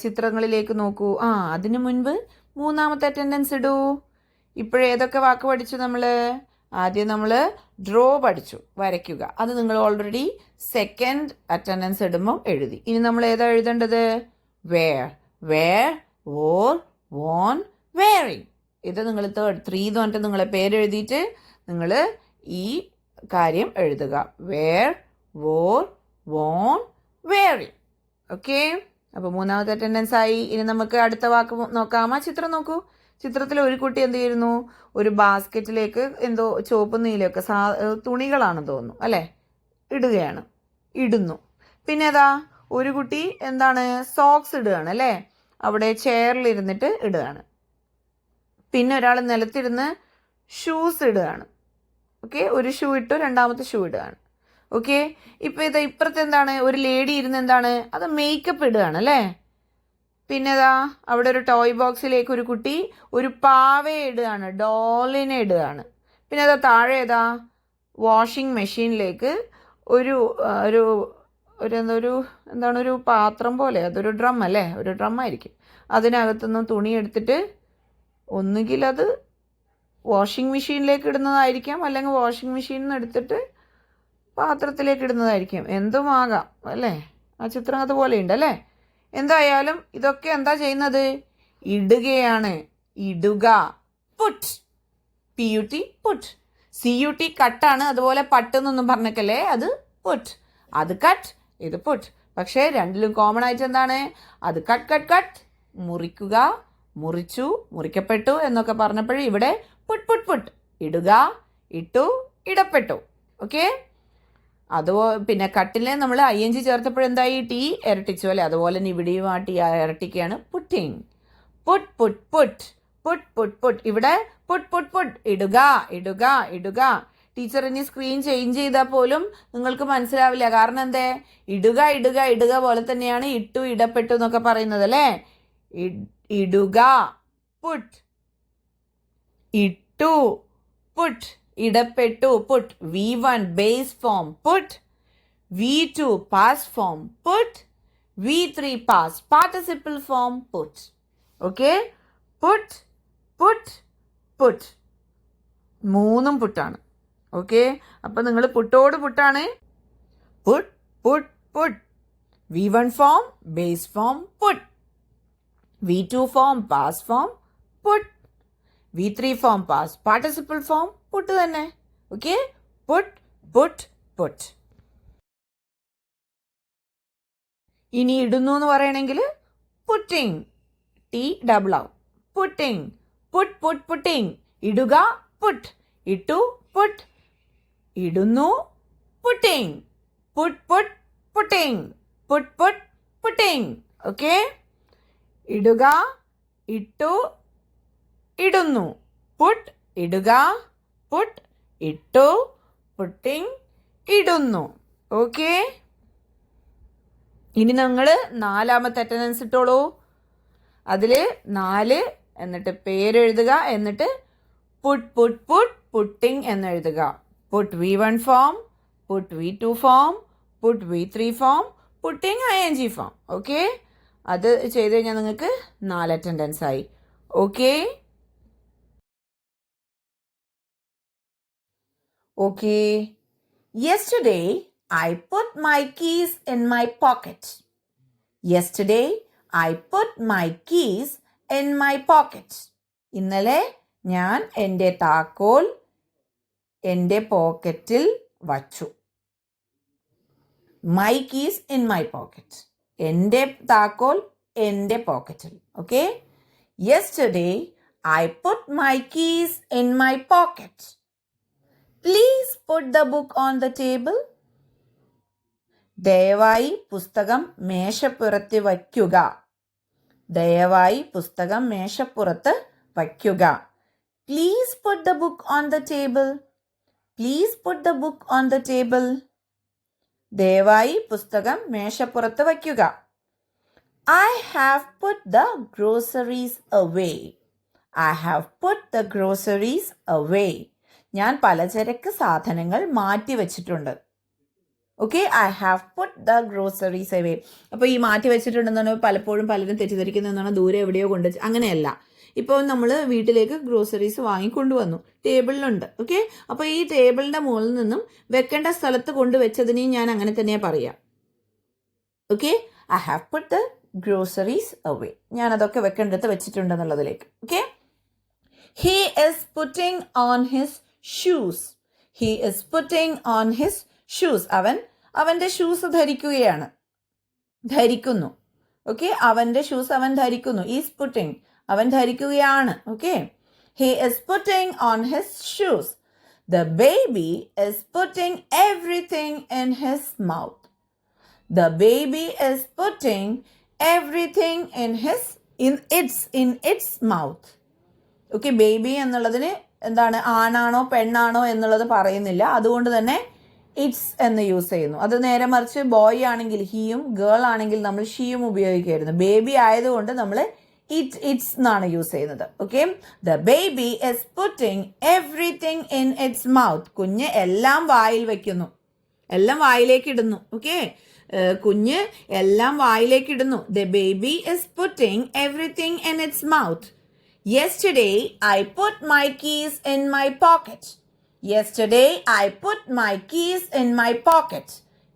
ചിത്രങ്ങളിലേക്ക് നോക്കൂ. അതിനു മുൻപ് 3ാമത്തെ attendance ഇടൂ. ഇപ്പോഴേതൊക്കെ വാക്ക് പഠിച്ചു നമ്മൾ? ആദ്യം നമ്മൾ ഡ്രോ പഠിച്ചു, വരയ്ക്കുക. അത് നിങ്ങൾ ഓൾറെഡി സെക്കൻഡ് അറ്റൻഡൻസ് ഇടുമ്പം എഴുതി. ഇനി നമ്മൾ ഏതാ എഴുതേണ്ടത്? Wear, wear, wore, worn, wearing. ഇത് നിങ്ങൾ 3 എന്ന് പറഞ്ഞിട്ട് നിങ്ങളെ പേരെഴുതിയിട്ട് നിങ്ങൾ ഈ കാര്യം എഴുതുക. Wear, wore, worn, wearing. Okay, അപ്പോൾ 3ാമത്തെ അറ്റൻഡൻസ് ആയി. ഇനി നമുക്ക് അടുത്ത വാക്ക് നോക്കാം. ആ ചിത്രം നോക്കൂ. ചിത്രത്തിൽ ഒരു കുട്ടി എന്ത് ചെയ്യുന്നു? ഒരു ബാസ്ക്കറ്റിലേക്ക് എന്തോ ചുവപ്പ് നീലയൊക്കെ തുണികളാണെന്ന് തോന്നുന്നു അല്ലേ, ഇടുന്നു. പിന്നെ ഏതാ ഒരു കുട്ടി സോക്സ് ഇടുകയാണ് അല്ലേ, അവിടെ ചെയറിലിരുന്നിട്ട് ഇടുകയാണ്. പിന്നെ ഒരാൾ നിലത്തിരുന്ന് ഷൂസ് ഇടുകയാണ്. ഓക്കെ, ഒരു ഷൂ ഇട്ടു, 2ാമത്തെ ഷൂ ഇടുകയാണ്. ഓക്കെ, ഇപ്പം ഇപ്പുറത്ത് ഒരു ലേഡി ഇരുന്ന് അത് മേക്കപ്പ് ഇടുകയാണ് അല്ലേ. പിന്നെ അവിടെ ഒരു ടോയ് ബോക്സിലേക്ക് ഒരു കുട്ടി ഒരു പാവയെ ഇടുകയാണ്, ഡോളിനെ ഇടുകയാണ്. പിന്നെ താഴെ വാഷിംഗ് മെഷീനിലേക്ക് ഒരു ഒരു ഒരു പാത്രം പോലെ, അതൊരു ഡ്രം അല്ലേ, ഒരു ഡ്രം ആയിരിക്കും. അതിനകത്തുനിന്ന് തുണി എടുത്തിട്ട് ഒന്നുകിൽ അത് വാഷിംഗ് മെഷീനിലേക്ക് ഇടുന്നതായിരിക്കാം, അല്ലെങ്കിൽ വാഷിംഗ് മെഷീനിൽ നിന്ന് എടുത്തിട്ട് പാത്രത്തിലേക്ക് ഇടുന്നതായിരിക്കും. എന്തുമാകാം അല്ലേ. ആ ചിത്രം അതുപോലെ ഉണ്ട് അല്ലേ. എന്തായാലും ഇതൊക്കെ എന്താ ചെയ്യുന്നത്? ഇടുകയാണ്. ഇടുക. പുട്ട്, PUT, പുട്ട്. CUT കട്ടാണ്. അതുപോലെ പട്ടെന്നൊന്നും പറഞ്ഞേക്കല്ലേ, അത് പുട്ട്. അത് കട്ട്, ഇത് പുട്ട്. പക്ഷേ രണ്ടിലും കോമൺ ആയിട്ട് എന്താണ്? അത് കട്ട് കട്ട് കട്ട്, മുറിക്കുക, മുറിച്ചു, മുറിക്കപ്പെട്ടു എന്നൊക്കെ പറഞ്ഞപ്പോഴേ ഇവിടെ പുട്ട് പുട്ട് പുട്ട്. ഇടുക, ഇട്ടു, ഇടപ്പെട്ടു. ഓക്കെ, പിന്നെ കട്ടിലെ നമ്മൾ ING ചേർത്തപ്പോഴെന്തായി ടി ഇരട്ടിച്ചു അല്ലേ, അതുപോലെ തന്നെ ഇവിടെയും ആ T ഇരട്ടിക്കുകയാണ്. Putting. Put put put put put puttu. ഇവിടെ പുട്ട് പുട്ട് പുട്ട്, ഇടുക ഇടുക ഇടുക. ടീച്ചർ ഇനി സ്ക്രീൻ ചേഞ്ച് ചെയ്താൽ പോലും നിങ്ങൾക്ക് മനസ്സിലാവില്ല. കാരണം എന്തേ, ഇടുക ഇടുക ഇടുക പോലെ തന്നെയാണ് ഇട്ടു ഇടപ്പെട്ടു എന്നൊക്കെ പറയുന്നത് അല്ലേ. ഇടുക പുട്ട്, ഇട്ടു പുട്ട്, ഇടപ്പെട്ടു put. V1 base form put, V2 past form put, V3 past participle form put. Okay, put put put, മൂന്നും പുട്ടാണ്. ഓക്കെ, അപ്പം നിങ്ങൾ പുട്ടോട് പുട്ടാണ്. Put put put. V1 form base form put, V2 form past form put, V3 form past participle form put തന്നെ. Okay, put put put. ഇനി ഇടുന്നു എന്ന് പറയണമെങ്കിൽ പുട്ടിങ്, ടി ഡബിൾ ആവും. Putting, put put putting. ഇടുക പുട്ട്, ഇട്ടു പുട്ട്, ഇടുന്നു putting. Put put putting, put put putting. Okay, ഇടുക, ഇട്ടു, ഇടുന്നു. പുട്ട്, ഇടുക, പുട്ട്, ഇട്ടു, പുട്ടിങ്, ഇടുന്നു. ഓക്കെ, ഇനി നിങ്ങൾ 4ാമത്തെ അറ്റൻഡൻസ് ഇട്ടോളൂ. അതിൽ 4 എന്നിട്ട് പേരെഴുതുക, എന്നിട്ട് പുട്ട് പുട്ട് പുട്ട് പുട്ടിങ് എന്നെഴുതുക. Put V1 form, put V2 form, put V3 form, putting ING form. Okay, അത് ചെയ്ത് കഴിഞ്ഞാൽ നിങ്ങൾക്ക് 4 അറ്റൻഡൻസ് ആയി. Okay okay. Yesterday I put my keys in my pocket. Yesterday I put my keys in my pocket. ഇന്നലെ ഞാൻ എൻ്റെ താക്കോൽ എൻ്റെ പോക്കറ്റിൽ വച്ചു. My keys in my pocket, എൻ്റെ താക്കോൽ എൻ്റെ പോക്കറ്റിൽ. Okay, yesterday I put my keys in my pocket. Please put the book on the table. ദയവായി പുസ്തകം മേശപ്പുറത്ത് വയ്ക്കുക. ദയവായി പുസ്തകം മേശപ്പുറത്ത് വയ്ക്കുക. Please put the book on the table. Please put the book on the table. ദയവായി പുസ്തകം മേശപ്പുറത്ത് വയ്ക്കുക. I have put the groceries away. I have put the groceries away. ഞാൻ പലചരക്ക് സാധനങ്ങൾ മാറ്റി വെച്ചിട്ടുണ്ട്. Okay, I have put the groceries away. അപ്പോൾ ഈ മാറ്റി വെച്ചിട്ടുണ്ടെന്നാണ് പലപ്പോഴും പലരും തെറ്റിദ്ധരിക്കുന്നതെന്നാണ് ദൂരെ എവിടെയോ കൊണ്ട്. അങ്ങനെയല്ല, ഇപ്പോൾ നമ്മൾ വീട്ടിലേക്ക് ഗ്രോസറീസ് വാങ്ങിക്കൊണ്ടുവന്നു, ടേബിളിലുണ്ട്. ഓക്കെ, അപ്പോൾ ഈ ടേബിളിൻ്റെ മുകളിൽ നിന്നും വെക്കേണ്ട സ്ഥലത്ത് കൊണ്ടുവച്ചതിനെയും ഞാൻ അങ്ങനെ തന്നെയാണ് പറയാം. Okay, I have put the groceries away. ഞാൻ അതൊക്കെ വെക്കേണ്ടത് വെച്ചിട്ടുണ്ടെന്നുള്ളതിലേക്ക്. Okay, he is putting on his shoes. He is putting on his shoes. അവൻ്റെ ഷൂസ് ധരിക്കുന്നു. ഓക്കെ, അവൻ്റെ ഷൂസ് അവൻ ധരിക്കുന്നു. ഈസ് പുട്ടിങ്, അവൻ ധരിക്കുകയാണ്. Okay, he is putting on his shoes. The baby is putting everything in his mouth. The baby is putting everything in its mouth. Okay, baby എന്നുള്ളതിന് എന്താണ്, ആണാണോ പെണ്ണാണോ എന്നുള്ളത് പറയുന്നില്ല, അതുകൊണ്ട് തന്നെ ഇറ്റ്സ് എന്ന് യൂസ് ചെയ്യുന്നു. അത് നേരെ മറിച്ച് ബോയ് ആണെങ്കിൽ ഹീയും, ഗേൾ ആണെങ്കിൽ നമ്മൾ ഷീയും ഉപയോഗിക്കുമായിരുന്നു. ബേബി ആയതുകൊണ്ട് നമ്മൾ ഇറ്റ്സ് എന്നാണ് യൂസ് ചെയ്യുന്നത്. Okay, the baby is putting everything in its mouth. കുഞ്ഞ് എല്ലാം വായിൽ വെക്കുന്നു, എല്ലാം വായിലേക്ക് ഇടുന്നു. ഓക്കെ, കുഞ്ഞ് എല്ലാം വായിലേക്ക് ഇടുന്നു. The baby is putting everything in its mouth. Yesterday I put my keys in my pocket. Yesterday I put my keys in my pocket.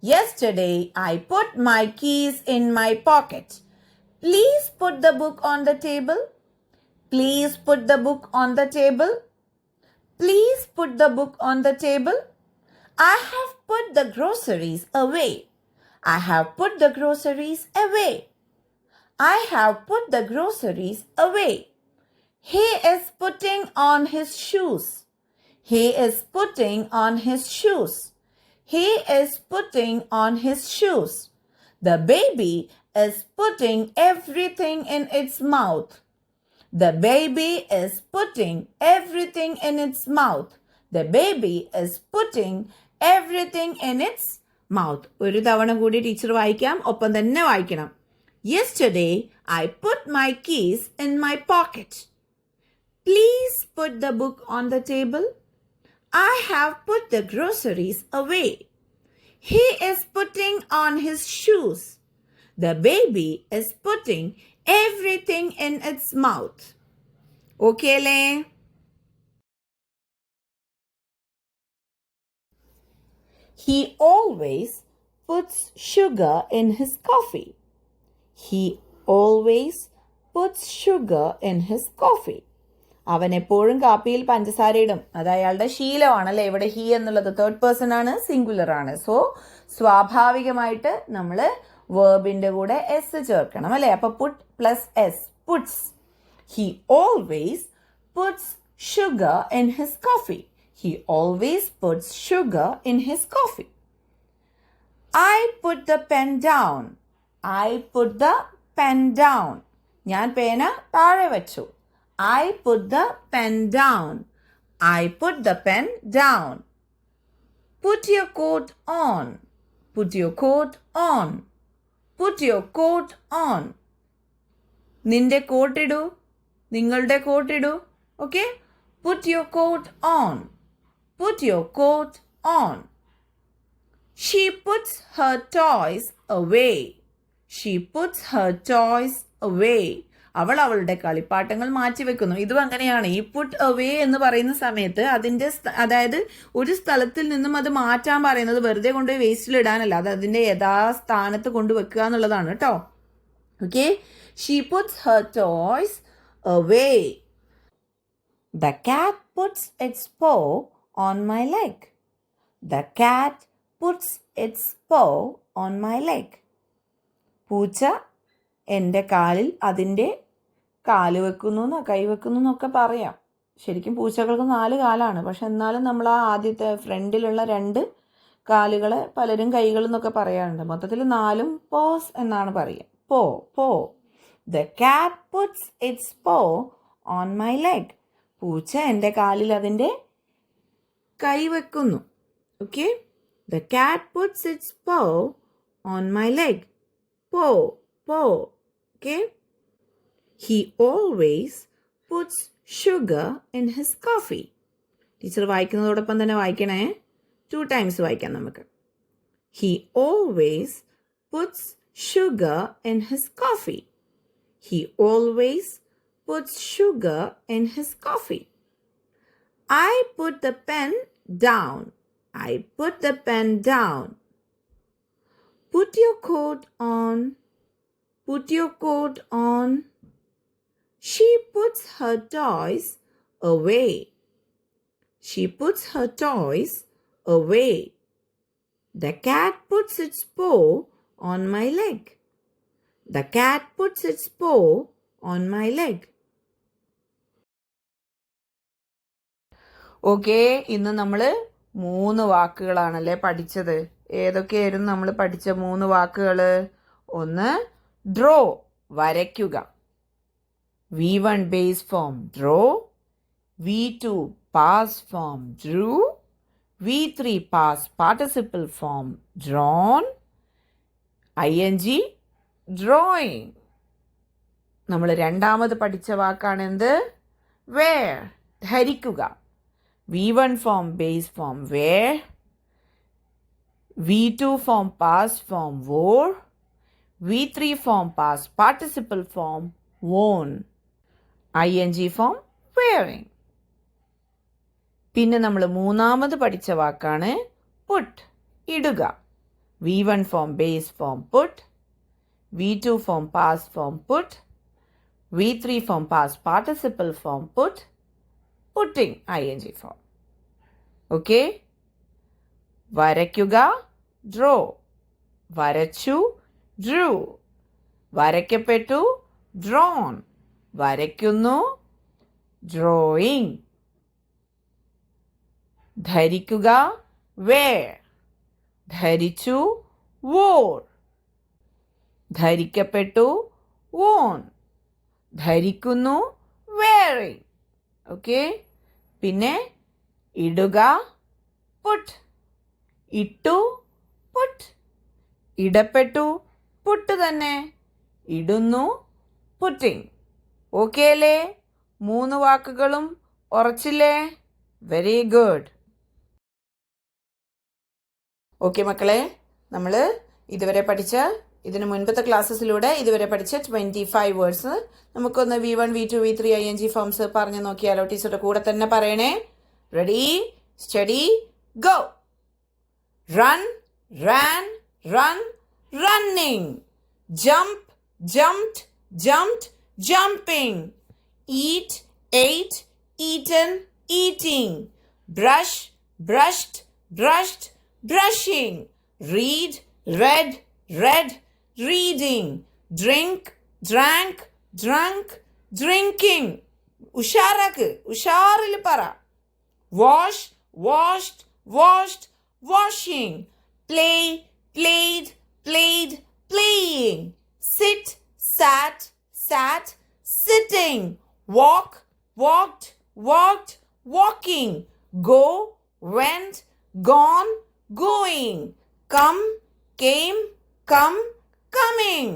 Yesterday I put my keys in my pocket. Please put the book on the table. Please put the book on the table. Please put the book on the table. I have put the groceries away. I have put the groceries away. I have put the groceries away. He is putting on his shoes. He is putting on his shoes. He is putting on his shoes. The baby is putting everything in its mouth. The baby is putting everything in its mouth. The baby is putting everything in its mouth. ഒരു തവണ കൂടി teacher വായിക്കാം, ഒപ്പം തന്നെ വായിക്കണം. Yesterday, I put my keys in my pocket. Please put the book on the table. I have put the groceries away. He is putting on his shoes. The baby is putting everything in its mouth. Okay, le? He always puts sugar in his coffee. He always puts sugar in his coffee. അവൻ എപ്പോഴും കാപ്പിയിൽ പഞ്ചസാര ഇടും. അത് അയാളുടെ ശീലമാണല്ലേ. ഇവിടെ he എന്നുള്ളത് third person ആണ്, singular ആണ്. സോ സ്വാഭാവികമായിട്ട് നമ്മൾ വേർബിന്റെ കൂടെ എസ് ചേർക്കണം അല്ലേ. അപ്പൊ put plus S, puts. He always puts sugar in his coffee. He always puts sugar in his coffee. I put the pen down. I put the pen down. ഞാൻ പേന താഴെ വെച്ചു. I put the pen down. I put the pen down. Put your coat on. Put your coat on. Put your coat on. നിന്റെ കോട്ടിടൂ, നിങ്ങളുടെ കോട്ടിടൂ. Okay, put your coat on. Put your coat on. She puts her toys away. She puts her toys away. അവൾ അവളുടെ കളിപ്പാട്ടങ്ങൾ മാറ്റി വെക്കുന്നു. ഇതും അങ്ങനെയാണ്. ഈ പുട്ട് അവേ എന്ന് പറയുന്ന സമയത്ത് അതിൻ്റെ അതായത് ഒരു സ്ഥലത്തിൽ നിന്നും അത് മാറ്റാൻ പറയുന്നത് വെറുതെ കൊണ്ടുപോയി വേസ്റ്റിലിടാനല്ല, അത് അതിൻ്റെ യഥാസ്ഥാനത്ത് കൊണ്ടുവെക്കുക എന്നുള്ളതാണ് കേട്ടോ. Okay, she puts her toys away. The cat puts its paw on my leg. The cat puts its paw on my leg. പൂച്ച എൻ്റെ കാലിൽ അതിൻ്റെ കാല് വെക്കുന്നു എന്നോ കൈ വെക്കുന്നു എന്നൊക്കെ പറയാം. ശരിക്കും പൂച്ചകൾക്ക് 4 കാലാണ്. പക്ഷെ എന്നാലും നമ്മൾ ആ ആദ്യത്തെ ഫ്രണ്ടിലുള്ള 2 കാലുകളെ പലരും കൈകൾ എന്നൊക്കെ പറയാറുണ്ട്. മൊത്തത്തിൽ 4 പോസ് എന്നാണ് പറയുക. പോ പോ. The cat puts its paw on my leg. പൂച്ച എൻ്റെ കാലിൽ അതിൻ്റെ കൈ വെക്കുന്നു. Okay, the cat puts its paw on my leg. Paw, paw. Okay? He always puts sugar in his coffee. Teacher വായിക്കുന്നതോടൊപ്പം തന്നെ വായിക്കണേ. 2 times വായിക്കാം നമുക്ക്. He always puts sugar in his coffee. He always puts sugar in his coffee. I put the pen down. I put the pen down. Put your coat on. Put your coat on. She puts her toys away. She puts her toys away. The cat puts its paw on my leg. The cat puts its paw on my leg. Okay, ഇന്ന് നമ്മൾ 3 വാക്കുകളാണല്ലേ പഠിച്ചത്. ഏതൊക്കെയായിരുന്നു നമ്മൾ പഠിച്ച 3 വാക്കുകൾ? ഒന്ന് draw, വരയ്ക്കുക. V1 base form draw, V2 past form drew, V3 past participle form drawn, ING drawing. നമ്മൾ രണ്ടാമത് പഠിച്ച വാക്കാണ് എന്ത്? വെയർ, ധരിക്കുക. V1 form base form wear, V2 form past form wore, V3 form past participle form worn, ING form wearing. പിന്നെ നമ്മൾ മൂന്നാമത് പഠിച്ച വാക്കാണ് put, ഇടുക. V1 form base form put, V2 form past form put, V3 form past participle form put, putting ING form. Okay? വരയ്ക്കുക, draw. വരച്ചു, Drew. വരയ്ക്കപ്പെട്ടു, drone. വരയ്ക്കുന്നു, drawing. ധരിക്കുക, വെയർ. ധരിച്ചു wore. ധരിക്കപ്പെട്ടു worn. ധരിക്കുന്നു wearing. ഓക്കെ, പിന്നെ ഇടുക put. ഇട്ടു put. ഇടപെട്ടു പുട്ട് തന്നെ. ഇടുന്നു putting. ഓക്കെ അല്ലേ? 3 വാക്കുകളും ഉറച്ചില്ലേ? Very good. ഓക്കെ മക്കളെ, നമ്മൾ ഇതുവരെ പഠിച്ച ഇതിന് മുൻപത്തെ ക്ലാസ്സസിലൂടെ ഇതുവരെ പഠിച്ച 25 വേർഡ്സ് നമുക്കൊന്ന് V1, V2, V3 ING forms പറഞ്ഞു നോക്കിയാലോ? ടീച്ചറുടെ കൂടെ തന്നെ പറയണേ. Ready, study, go. Run, ran, run, running. Jump, jumped, jumped, jumping. Eat, ate, eaten, eating. Brush, brushed, brushed, brushing. Read, read, read, reading. Drink, drank, drunk, drinking. ഉഷാറാക്ക്, ഉഷാറിൽ പറ. Wash, washed, washed, washing. Play, played, played, playing. Sit, sat, sat, sitting. Walk, walked, walked, walking. Go, went, gone, going. Come, came, come, coming.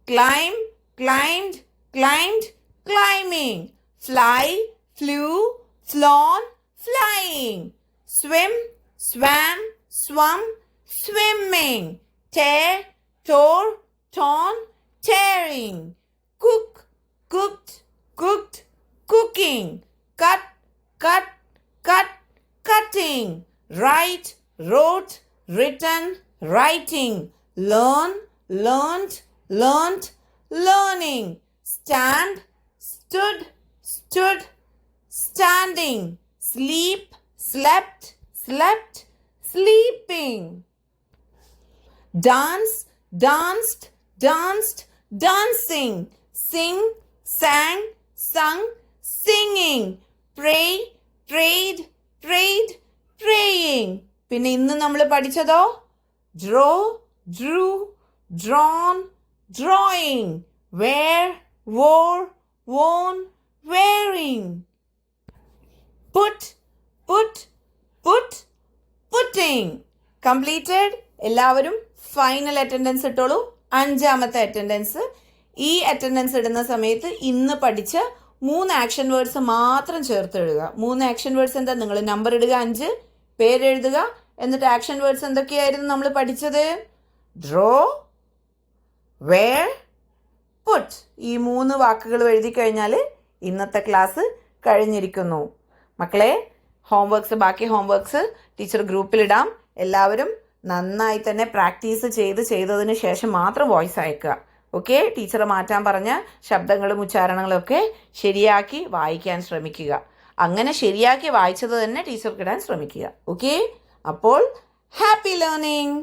Climb, climbed, climbed, climbing. Fly, flew, flown, flying. Swim, swam, swum, swimming. Tear, tore, torn, tearing. Cook, cooked, cooked, cooking. Cut, cut, cut, cutting. Write, wrote, written, writing. Learn, learned, learnt, learning. Stand, stood, stood, standing. Sleep, slept, slept, sleeping. Dance, danced, danced, dancing. Sing, sang, sung, singing. Pray, prayed, prayed, praying. പിന്നെ ഇന്ന് നമ്മൾ പഠിച്ചതോ? Draw, drew, drawn, drawing. Wear, wore, worn, wearing. Put, put, put, putting. Completed? എല്ലാവരും final attendance ഇട്ടോളൂ. 5ാമത്തെ attendance. ഈ attendance ഇടുന്ന സമയത്ത് ഇന്ന് പഠിച്ച 3 ആക്ഷൻ വേർഡ്സ് മാത്രം ചേർത്ത് എഴുതുക. 3 ആക്ഷൻ വേർഡ്സ് എന്താ? നിങ്ങൾ നമ്പർ ഇടുക, 5, പേരെഴുതുക, എന്നിട്ട് ആക്ഷൻ വേർഡ്സ് എന്തൊക്കെയായിരുന്നു നമ്മൾ പഠിച്ചത്? Draw, wear, put. ഈ 3 വാക്കുകൾ എഴുതി കഴിഞ്ഞാൽ ഇന്നത്തെ ക്ലാസ് കഴിഞ്ഞിരിക്കുന്നു. മക്കളെ, ബാക്കി ഹോംവർക്ക്സ് ടീച്ചർ ഗ്രൂപ്പിലിടാം. എല്ലാവരും നന്നായി തന്നെ പ്രാക്ടീസ് ചെയ്തതിന് ശേഷം മാത്രം വോയിസ് അയക്കുക. ഓക്കെ, ടീച്ചർ മാറ്റാൻ പറഞ്ഞ ശബ്ദങ്ങളും ഉച്ചാരണങ്ങളും ഒക്കെ ശരിയാക്കി വായിക്കാൻ ശ്രമിക്കുക. അങ്ങനെ ശരിയാക്കി വായിച്ചത് തന്നെ ടീച്ചർക്ക് ഇടാൻ ശ്രമിക്കുക. ഓക്കെ, അപ്പോൾ ഹാപ്പി ലേണിംഗ്.